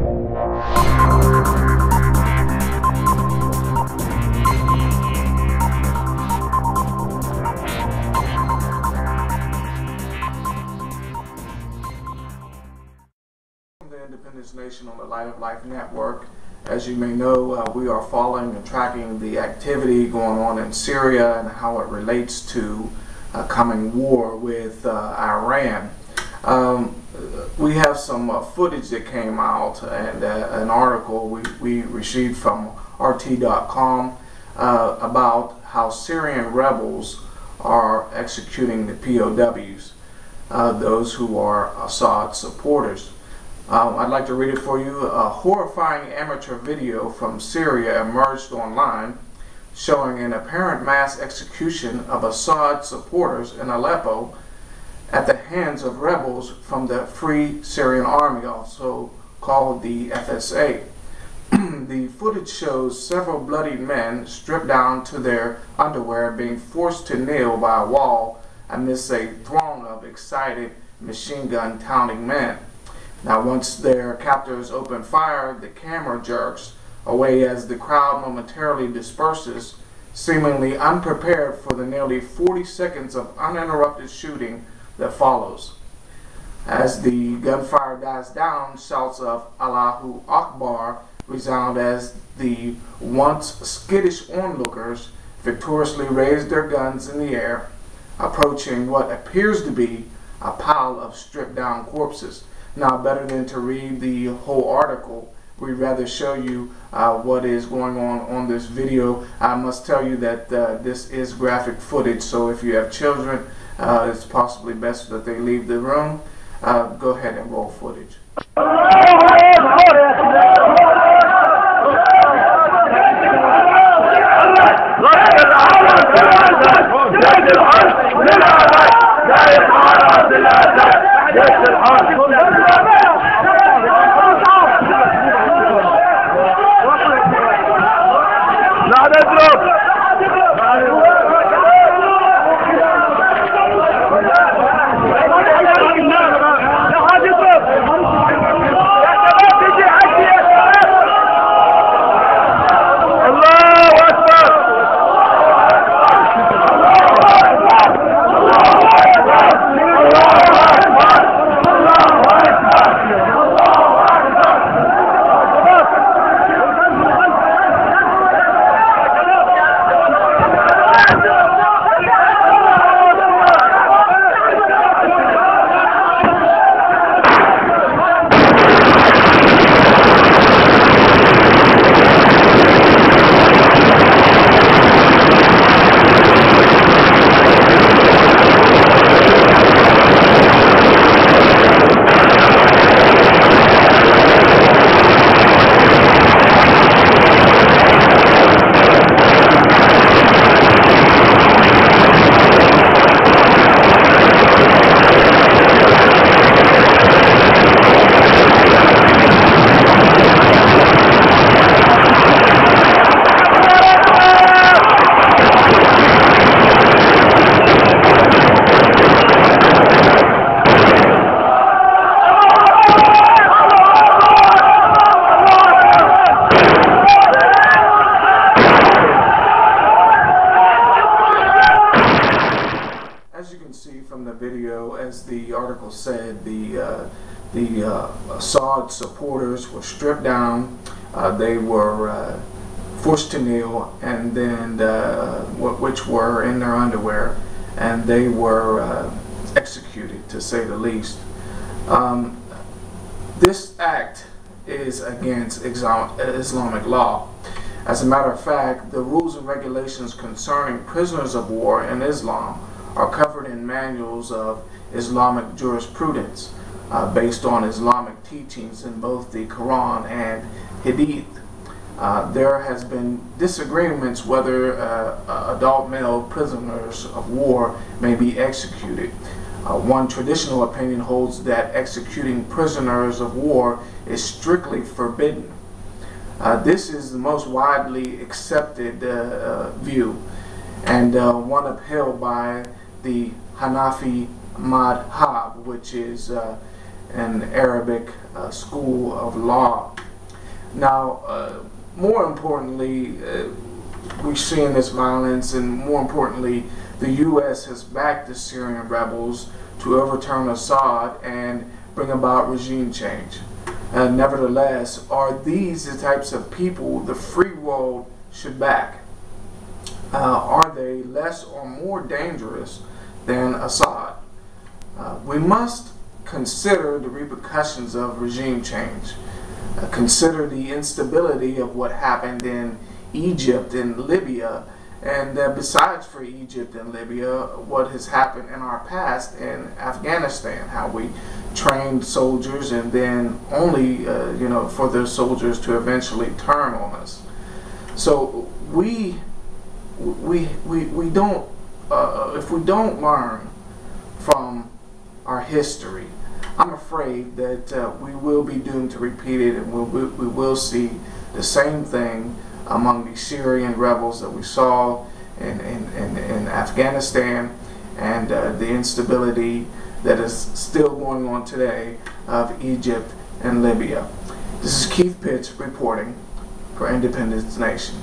The Independence Nation on the Light of Life Network. As you may know, we are following and tracking the activity going on in Syria and how it relates to a coming war with Iran. We have some footage that came out and an article we received from RT.com about how Syrian rebels are executing the POWs, those who are Assad supporters. I'd like to read it for you. A horrifying amateur video from Syria emerged online showing an apparent mass execution of Assad supporters in Aleppo at the hands of rebels from the Free Syrian Army, also called the FSA. The footage shows several bloodied men stripped down to their underwear being forced to kneel by a wall amidst a throng of excited machine gun pounding men. Now, once their captors open fire, the camera jerks away as the crowd momentarily disperses, seemingly unprepared for the nearly 40 seconds of uninterrupted shooting that follows. As the gunfire dies down, shouts of Allahu Akbar resound as the once skittish onlookers victoriously raise their guns in the air, approaching what appears to be a pile of stripped down corpses. Now, better than to read the whole article, we'd rather show you what is going on this video. I must tell you that this is graphic footage, so if you have children, it's possibly best that they leave the room. Go ahead and roll footage. From the video, as the article said, the Assad supporters were stripped down, they were forced to kneel, and then which were in their underwear, and they were executed, to say the least. This act is against Islamic law. As a matter of fact, the rules and regulations concerning prisoners of war in Islam are covered in manuals of Islamic jurisprudence based on Islamic teachings in both the Quran and Hadith. There has been disagreements whether adult male prisoners of war may be executed. One traditional opinion holds that executing prisoners of war is strictly forbidden. This is the most widely accepted view, and one upheld by the Hanafi madhab, which is an Arabic school of law. Now, more importantly, we're seeing this violence, and more importantly, the U.S. has backed the Syrian rebels to overturn Assad and bring about regime change. Nevertheless, are these the types of people the free world should back? Are they less or more dangerous than Assad? We must consider the repercussions of regime change. Consider the instability of what happened in Egypt and Libya, and besides for Egypt and Libya, what has happened in our past in Afghanistan, how we trained soldiers and then only for those soldiers to eventually turn on us. So we don't if we don't learn from our history, I'm afraid that we will be doomed to repeat it, and we will see the same thing among the Syrian rebels that we saw in Afghanistan, and the instability that is still going on today of Egypt and Libya. This is Keith Pitts reporting for Independence Nation.